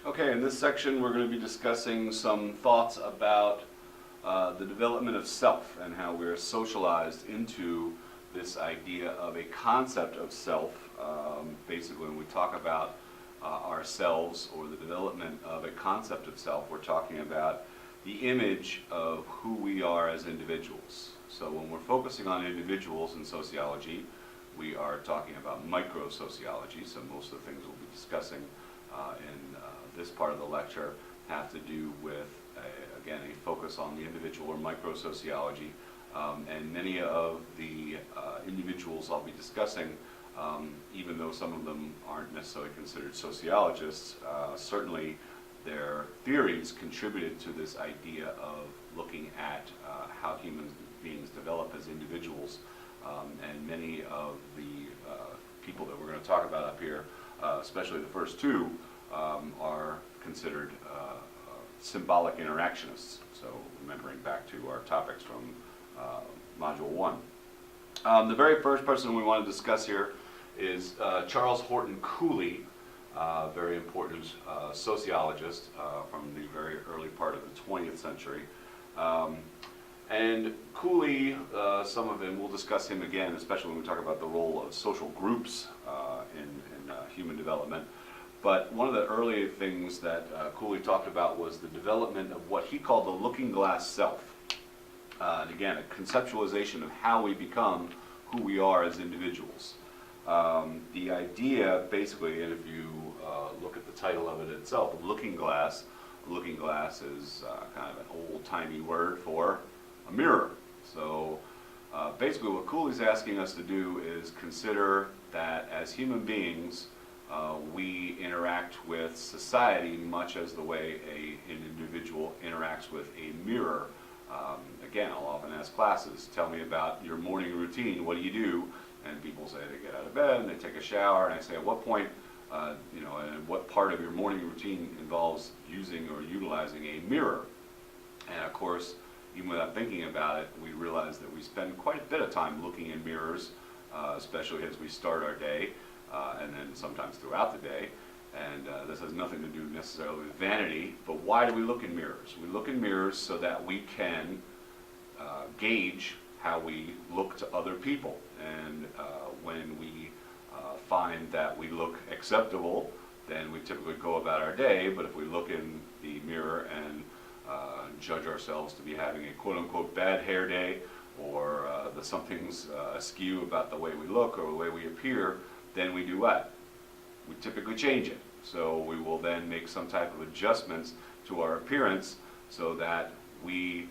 Okay, in this section we're going to be discussing some thoughts about the development of self and how we're socialized into this idea of a concept of self. Basically, when we talk about ourselves or the development of a concept of self, we're talking about the image of who we are as individuals. So when we're focusing on individuals in sociology, we are talking about micro-sociology, so most of the things we'll be discussing in this part of the lecture have to do with, again, a focus on the individual or micro-sociology. And many of the individuals I'll be discussing, even though some of them aren't necessarily considered sociologists, certainly their theories contributed to this idea of looking at how human beings develop as individuals. And many of the people that we're going to talk about up here, especially the first two, are considered symbolic interactionists. So remembering back to our topics from Module 1. The very first person we want to discuss here is Charles Horton Cooley, very important sociologist from the very early part of the 20th century. And Cooley, some of him, we'll discuss him again, especially when we talk about the role of social groups in human development. But one of the early things that Cooley talked about was the development of what he called the looking glass self. And again, a conceptualization of how we become who we are as individuals. The idea, basically, and if you look at the title of it itself, looking glass is kind of an old-timey word for a mirror. So basically what Cooley's asking us to do is consider that as human beings, we interact with society much as the way an individual interacts with a mirror. Again, I'll often ask classes, tell me about your morning routine, what do you do? And people say they get out of bed and they take a shower, and I say at what point, and what part of your morning routine involves using or utilizing a mirror? And of course, even without thinking about it, we realize that we spend quite a bit of time looking in mirrors, especially as we start our day, and then sometimes throughout the day. And this has nothing to do necessarily with vanity, but why do we look in mirrors? We look in mirrors so that we can gauge how we look to other people. And when we find that we look acceptable, then we typically go about our day. But if we look in the mirror and judge ourselves to be having a quote-unquote bad hair day, or that something's askew about the way we look or the way we appear, then we do what? We typically change it. So we will then make some type of adjustments to our appearance so that we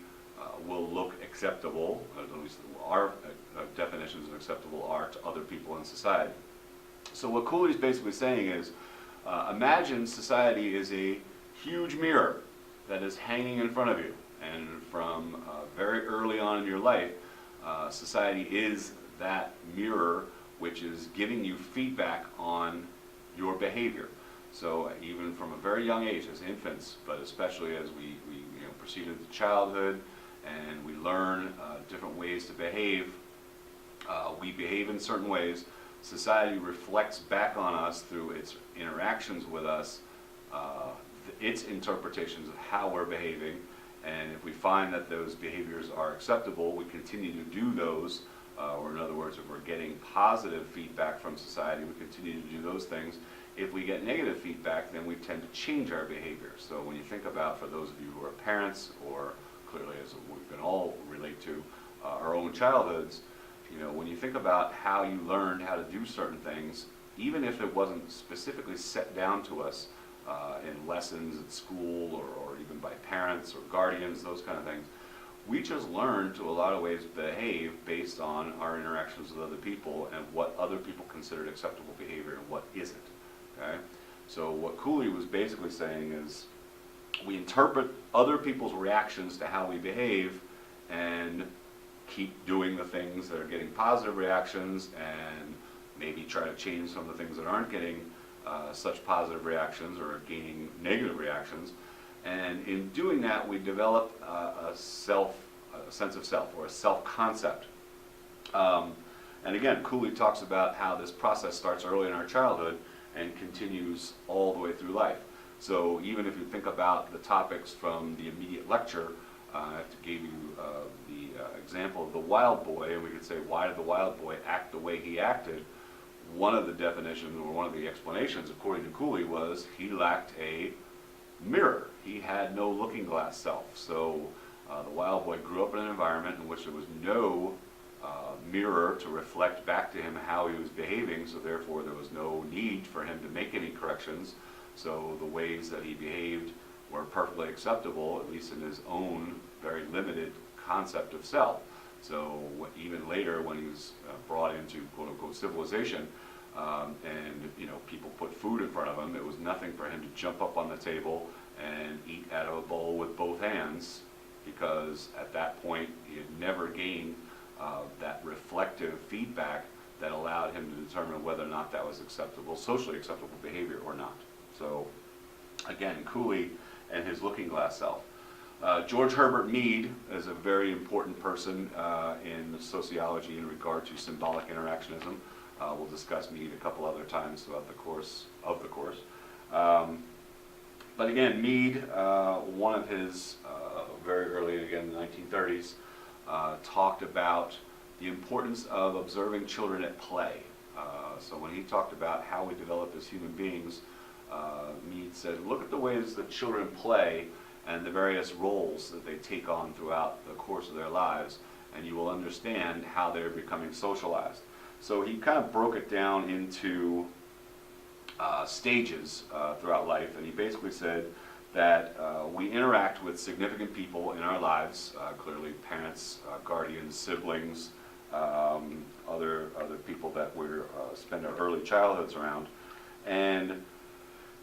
will look acceptable, at least our definitions of acceptable are to other people in society. So what Cooley's basically saying is, imagine society is a huge mirror that is hanging in front of you. And from very early on in your life, society is that mirror which is giving you feedback on your behavior. So even from a very young age as infants, but especially as we proceed into childhood and we learn different ways to behave, we behave in certain ways. Society reflects back on us through its interactions with us, its interpretations of how we're behaving. And if we find that those behaviors are acceptable, we continue to do those. Or in other words, if we're getting positive feedback from society, we continue to do those things. If we get negative feedback, then we tend to change our behavior. So when you think about, for those of you who are parents, or clearly as we can all relate to our own childhoods, when you think about how you learned how to do certain things, even if it wasn't specifically set down to us in lessons at school or even by parents or guardians, those kind of things, we just learn to a lot of ways behave based on our interactions with other people and what other people considered acceptable behavior and what isn't. Okay? So what Cooley was basically saying is we interpret other people's reactions to how we behave and keep doing the things that are getting positive reactions and maybe try to change some of the things that aren't getting such positive reactions or gaining negative reactions. And in doing that, we develop a sense of self, or a self-concept. And again, Cooley talks about how this process starts early in our childhood and continues all the way through life. So even if you think about the topics from the immediate lecture, I gave you the example of the wild boy, and we could say, why did the wild boy act the way he acted? One of the definitions, or one of the explanations, according to Cooley, was he lacked a mirror. He had no looking glass self. So the wild boy grew up in an environment in which there was no mirror to reflect back to him how he was behaving, so therefore there was no need for him to make any corrections. So the ways that he behaved were perfectly acceptable, at least in his own very limited concept of self. So even later, when he was brought into quote-unquote civilization, and people put food in front of him, it was nothing for him to jump up on the table and eat out of a bowl with both hands, because at that point he had never gained that reflective feedback that allowed him to determine whether or not that was acceptable, socially acceptable behavior or not. So again, Cooley and his looking glass self. George Herbert Mead is a very important person in sociology in regard to symbolic interactionism. We'll discuss Mead a couple other times throughout the course of the course. But again, Mead, one of his very early, again, in the 1930s, talked about the importance of observing children at play. So when he talked about how we develop as human beings, Mead said, look at the ways that children play and the various roles that they take on throughout the course of their lives, and you will understand how they're becoming socialized. So he kind of broke it down into stages throughout life, and he basically said that we interact with significant people in our lives, clearly parents, guardians, siblings, other people that we spend our early childhoods around. And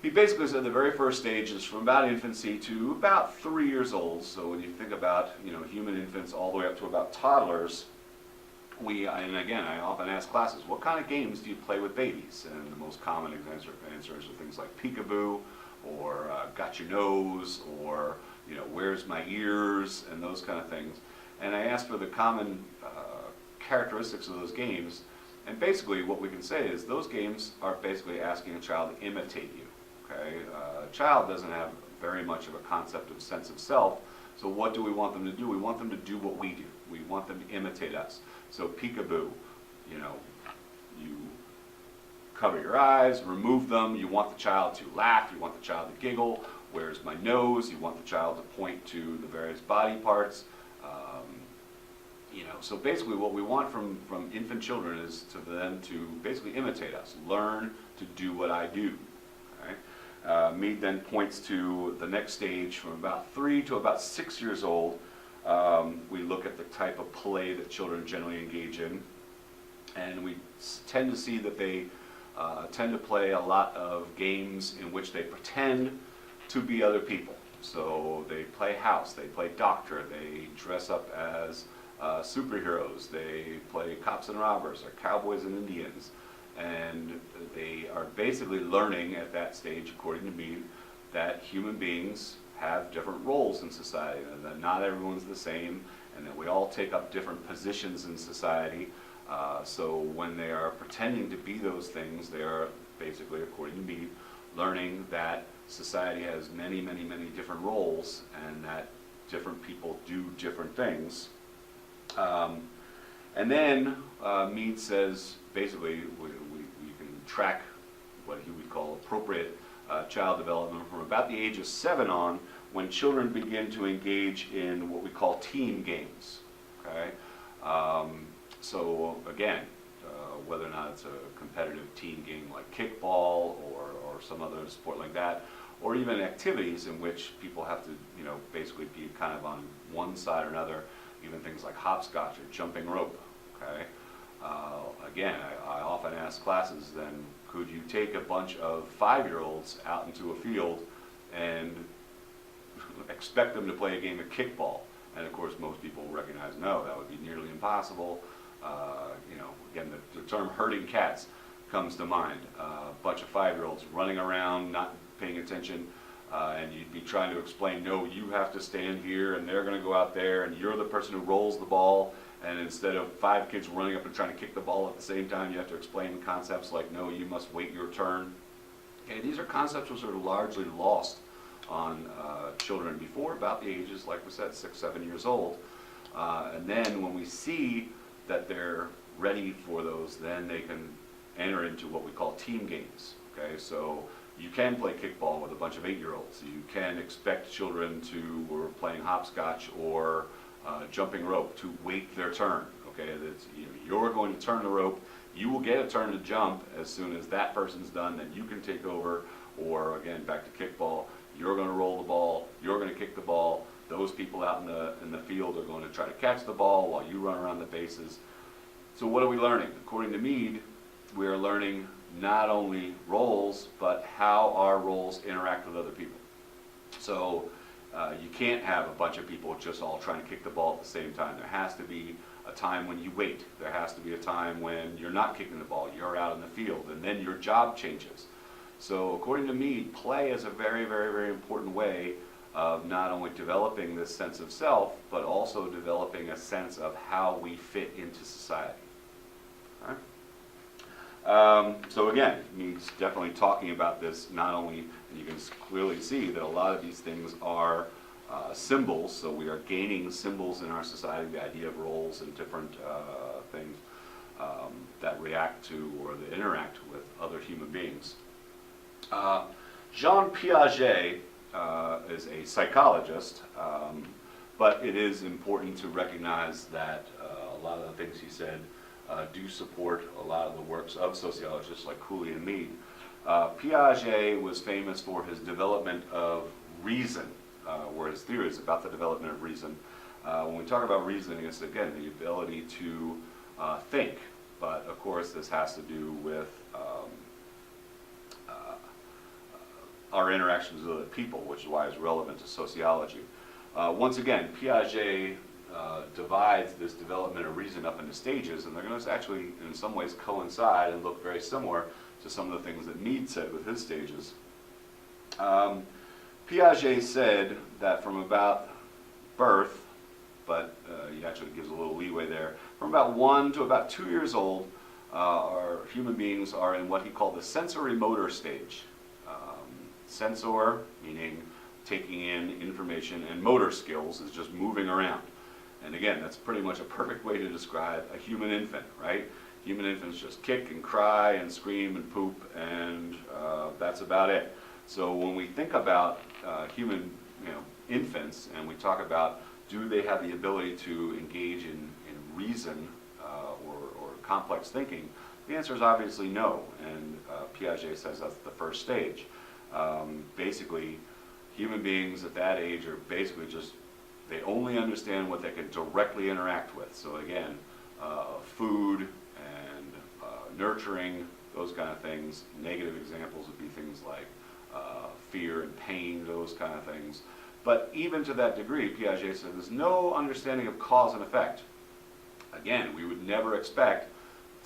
he basically said the very first stage is from about infancy to about 3 years old. So when you think about human infants all the way up to about toddlers, and again, I often ask classes, what kind of games do you play with babies? And the most common answers are things like Peekaboo, or Got Your Nose, or Where's My Ears, and those kind of things. And I asked for the common characteristics of those games, and basically what we can say is those games are basically asking a child to imitate you. Okay? A child doesn't have very much of a concept of sense of self, so what do we want them to do? We want them to do what we do. We want them to imitate us. So Peekaboo, you cover your eyes, remove them, you want the child to laugh, you want the child to giggle. Where's my nose? You want the child to point to the various body parts. So basically what we want from infant children is to them to basically imitate us, learn to do what I do. Okay? Mead then points to the next stage from about 3 to about 6 years old. We look at the type of play that children generally engage in, and we tend to see that they tend to play a lot of games in which they pretend to be other people. So they play house, they play doctor, they dress up as superheroes, they play cops and robbers, or cowboys and Indians, and they are basically learning at that stage, according to me, that human beings have different roles in society, and that not everyone's the same, and that we all take up different positions in society. So when they are pretending to be those things, they are basically, according to me, learning that society has many, many, many different roles, and that different people do different things. And then Mead says, basically, we can track what he would call appropriate child development from about the age of 7 on, when children begin to engage in what we call team games. Okay? So again, whether or not it's a competitive team game like kickball or some other sport like that, or even activities in which people have to, basically be kind of on one side or another, even things like hopscotch or jumping rope. Okay? Again, I often ask classes then, could you take a bunch of 5-year-olds out into a field and expect them to play a game of kickball? And of course, most people recognize, no, that would be nearly impossible. Again, the term herding cats comes to mind. A bunch of 5-year-olds running around, not paying attention, and you'd be trying to explain, no, you have to stand here, and they're going to go out there, and you're the person who rolls the ball, and instead of 5 kids running up and trying to kick the ball at the same time, you have to explain concepts like, no, you must wait your turn. Okay, these are concepts which are largely lost on children before about the ages, like we said, 6, 7 years old. And then when we see that they're ready for those, then they can enter into what we call team games. Okay, so you can play kickball with a bunch of 8-year-olds. You can expect children to, who are playing hopscotch or jumping rope, to wait their turn. Okay, that's, you're going to turn the rope. You will get a turn to jump as soon as that person's done. Then you can take over. Or again, back to kickball. You're going to roll the ball. You're going to kick the ball. Those people out in the field are going to try to catch the ball while you run around the bases. So what are we learning? According to Mead, we are learning not only roles, but how our roles interact with other people. So you can't have a bunch of people just all trying to kick the ball at the same time. There has to be a time when you wait. There has to be a time when you're not kicking the ball, you're out in the field, and then your job changes. So according to Mead, play is a very, very, very important way of not only developing this sense of self, but also developing a sense of how we fit into society. So again, Mead's definitely talking about this not only, and you can clearly see that a lot of these things are symbols, so we are gaining symbols in our society, the idea of roles and different things that react to or that interact with other human beings. Jean Piaget is a psychologist, but it is important to recognize that a lot of the things he said do support a lot of the works of sociologists like Cooley and Mead. Piaget was famous for his development of reason, or his theories about the development of reason. When we talk about reasoning, it's again the ability to think, but of course this has to do with our interactions with other people, which is why it's relevant to sociology. Once again, Piaget divides this development of reason up into stages, and they're going to actually, in some ways, coincide and look very similar to some of the things that Mead said with his stages. Piaget said that from about birth, but he actually gives a little leeway there, from about 1 to about 2 years old, our human beings are in what he called the sensory motor stage. Sensor, meaning taking in information, and motor skills is just moving around. And again, that's pretty much a perfect way to describe a human infant, right? Human infants just kick and cry and scream and poop, and that's about it. So when we think about human infants, and we talk about do they have the ability to engage in reason or complex thinking, the answer is obviously no, and Piaget says that's the first stage. Basically, human beings at that age are basically just, they only understand what they can directly interact with. So again, food and nurturing, those kind of things. Negative examples would be things like fear and pain, those kind of things. But even to that degree, Piaget said there's no understanding of cause and effect. Again, we would never expect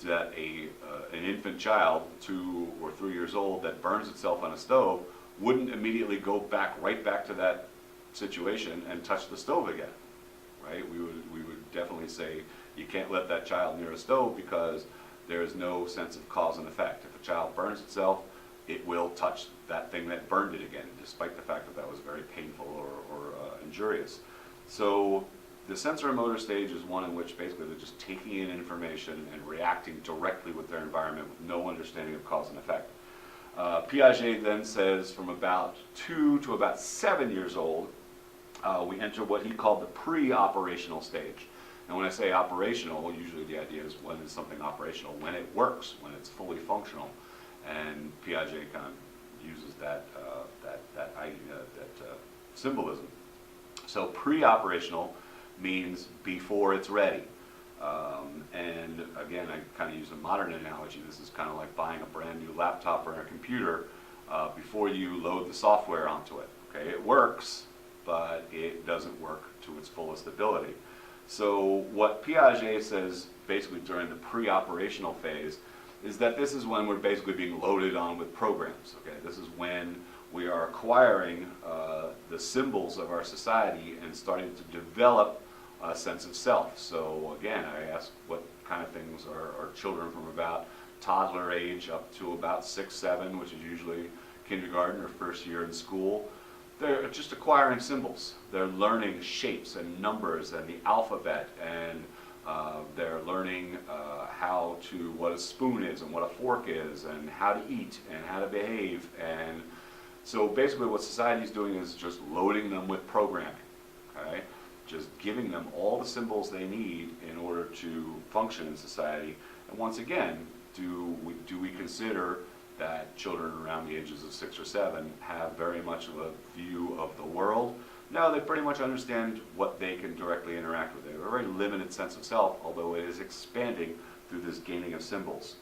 that an infant child, 2 or 3 years old, that burns itself on a stove wouldn't immediately go right back to that situation and touch the stove again, right? We would definitely say you can't let that child near a stove because there is no sense of cause and effect. If a child burns itself, it will touch that thing that burned it again, despite the fact that that was very painful or injurious. So the sensorimotor stage is one in which basically they're just taking in information and reacting directly with their environment with no understanding of cause and effect. Piaget then says from about 2 to about 7 years old, we enter what he called the pre-operational stage. And when I say operational, usually the idea is when is something operational? When it works, when it's fully functional. And Piaget kind of uses that symbolism. So pre-operational means before it's ready. And again, I kind of use a modern analogy. This is kind of like buying a brand new laptop or a computer before you load the software onto it. Okay, it works, but it doesn't work to its fullest ability. So what Piaget says basically during the pre-operational phase is that this is when we're basically being loaded on with programs. Okay, this is when we are acquiring the symbols of our society and starting to develop a sense of self. So again, I asked what kind of things are children from about toddler age up to about 6, 7, which is usually kindergarten or first year in school, they're just acquiring symbols. They're learning shapes and numbers and the alphabet, and they're learning what a spoon is and what a fork is and how to eat and how to behave. And so basically what society is doing is just loading them with programming, okay? Just giving them all the symbols they need in order to function in society. And once again, do we consider that children around the ages of 6 or 7 have very much of a view of the world? No, they pretty much understand what they can directly interact with. They have a very limited sense of self, although it is expanding through this gaining of symbols.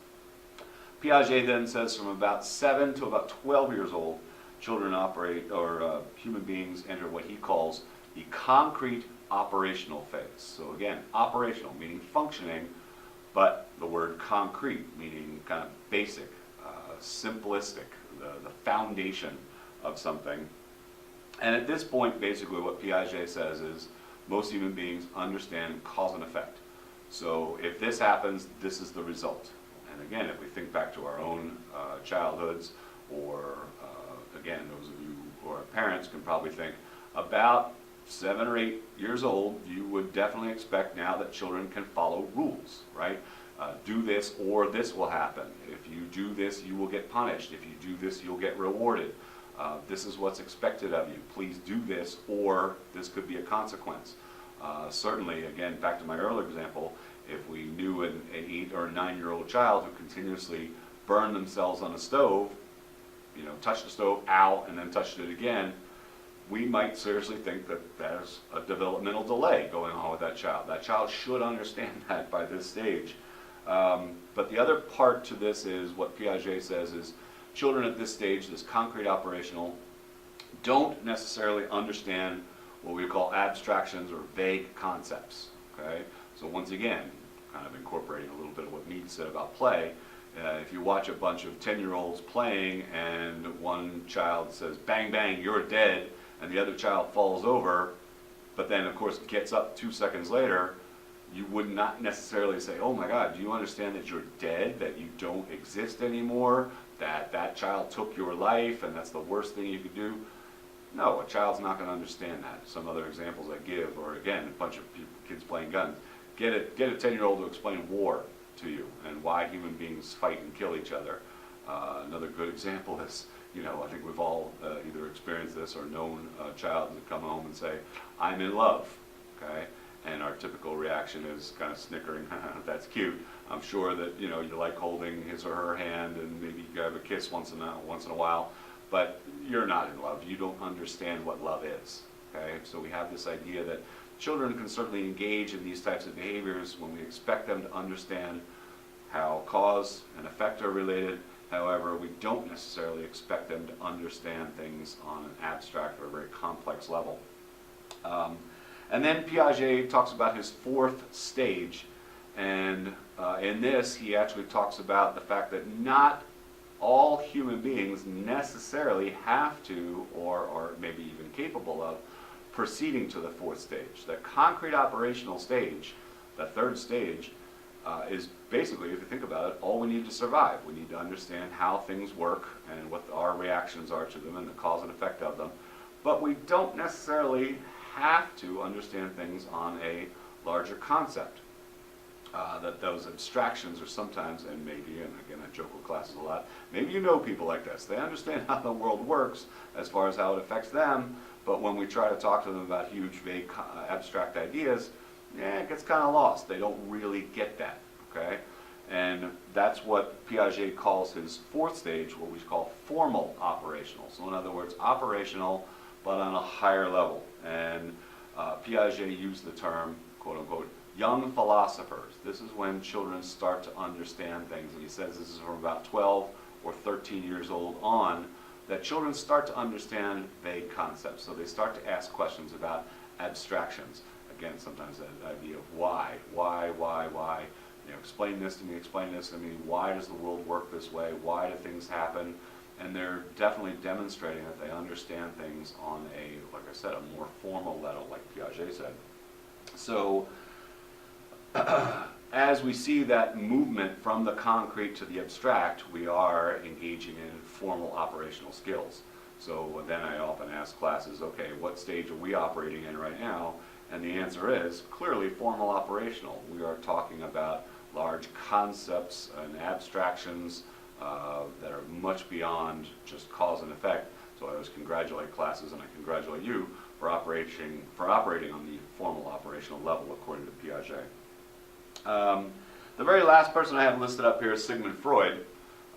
Piaget then says from about 7 to about 12 years old, children operate, or human beings enter what he calls the concrete operational phase. So again, operational, meaning functioning, but the word concrete, meaning kind of basic, simplistic, the foundation of something. And at this point, basically what Piaget says is most human beings understand cause and effect. So if this happens, this is the result. And again, if we think back to our own childhoods, or again, those of you who are parents can probably think about 7 or 8 years old, you would definitely expect now that children can follow rules, right? Do this or this will happen. If you do this, you will get punished. If you do this, you'll get rewarded. This is what's expected of you. Please do this, or this could be a consequence. Certainly, again, back to my earlier example, if we knew an 8 or 9-year-old child who continuously burned themselves on a stove, touched the stove, ow, and then touched it again, we might seriously think that there's a developmental delay going on with that child. That child should understand that by this stage. But the other part to this is what Piaget says is children at this stage, this concrete operational, don't necessarily understand what we call abstractions or vague concepts. Okay? So once again, kind of incorporating a little bit of what Mead said about play, if you watch a bunch of 10-year-olds playing and one child says, bang, bang, you're dead, and the other child falls over, but then of course gets up 2 seconds later, you would not necessarily say, oh my God, do you understand that you're dead, that you don't exist anymore, that that child took your life and that's the worst thing you could do? No, a child's not going to understand that. Some other examples I give, or again, a bunch of kids playing guns. Get a 10-year-old to explain war to you and why human beings fight and kill each other. Another good example is, I think we've all either experienced this or known a child to come home and say, I'm in love, okay? And our typical reaction is kind of snickering, that's cute. I'm sure that, you like holding his or her hand and maybe you have a kiss once in a while, but you're not in love. You don't understand what love is, okay? So we have this idea that children can certainly engage in these types of behaviors when we expect them to understand how cause and effect are related. However, we don't necessarily expect them to understand things on an abstract or a very complex level. And then Piaget talks about his 4th stage, and in this he actually talks about the fact that not all human beings necessarily have to, or maybe even capable of, proceeding to the 4th stage. The concrete operational stage, the 3rd stage, is basically, if you think about it, all we need to survive. We need to understand how things work and what our reactions are to them and the cause and effect of them. But we don't necessarily have to understand things on a larger concept. That those abstractions are sometimes, and maybe, and again I joke with classes a lot, maybe you know people like this. They understand how the world works as far as how it affects them, but when we try to talk to them about huge, vague, abstract ideas, it gets kind of lost. They don't really get that, okay? And that's what Piaget calls his 4th stage, what we call formal operational. So in other words, operational, but on a higher level. And Piaget used the term, quote unquote, young philosophers. This is when children start to understand things. And he says this is from about 12 or 13 years old on, that children start to understand vague concepts. So they start to ask questions about abstractions. Again, sometimes that idea of why. Explain this to me, explain this to me. Why does the world work this way? Why do things happen? And they're definitely demonstrating that they understand things on a, like I said, a more formal level, like Piaget said. So as we see that movement from the concrete to the abstract, we are engaging in formal operational skills. So then I often ask classes, okay, what stage are we operating in right now? And the answer is clearly formal operational. We are talking about large concepts and abstractions that are much beyond just cause and effect. So I always congratulate classes, and I congratulate you for operating on the formal operational level according to Piaget. The very last person I have listed up here is Sigmund Freud.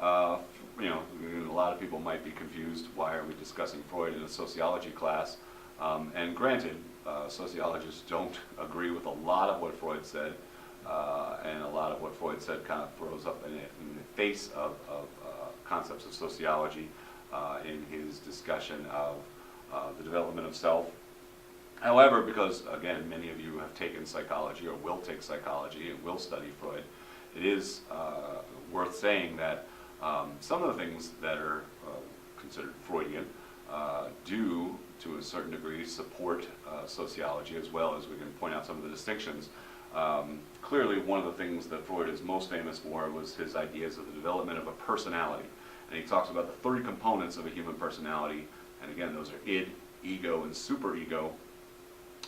You know, a lot of people might be confused. Why are we discussing Freud in a sociology class? And granted, sociologists don't agree with a lot of what Freud said, and a lot of what Freud said kind of throws up in the face of concepts of sociology in his discussion of the development of self. However, because again, many of you have taken psychology or will take psychology and will study Freud, it is worth saying that some of the things that are considered Freudian do, to a certain degree, support sociology, as well as we can point out some of the distinctions. Clearly, one of the things that Freud is most famous for was his ideas of the development of a personality. And he talks about the three components of a human personality, and again, those are id, ego, and superego.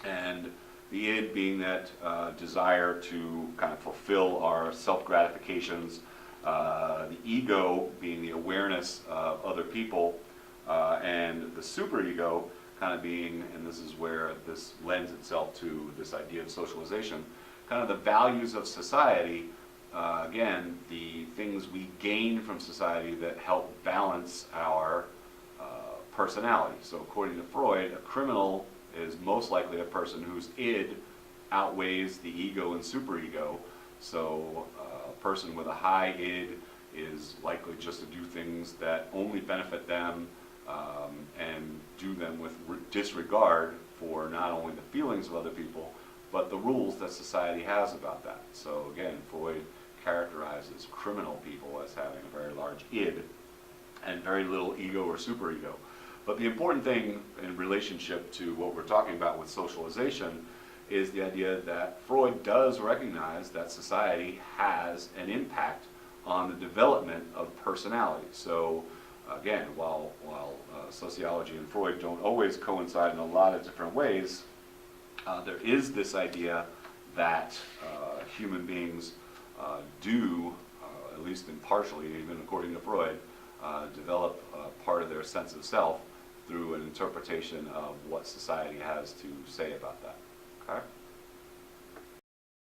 And the id being that desire to kind of fulfill our self-gratifications, the ego being the awareness of other people, and the superego kind of being, and this is where this lends itself to this idea of socialization, kind of the values of society, again, the things we gain from society that help balance our personality. So according to Freud, a criminal is most likely a person whose id outweighs the ego and superego. So a person with a high id is likely just to do things that only benefit them and do them with disregard for not only the feelings of other people, but the rules that society has about that. So again, Freud characterizes criminal people as having a very large id and very little ego or superego. But the important thing in relationship to what we're talking about with socialization is the idea that Freud does recognize that society has an impact on the development of personality. So again, while sociology and Freud don't always coincide in a lot of different ways, there is this idea that human beings do, at least impartially, even according to Freud, develop part of their sense of self through an interpretation of what society has to say about that. Okay?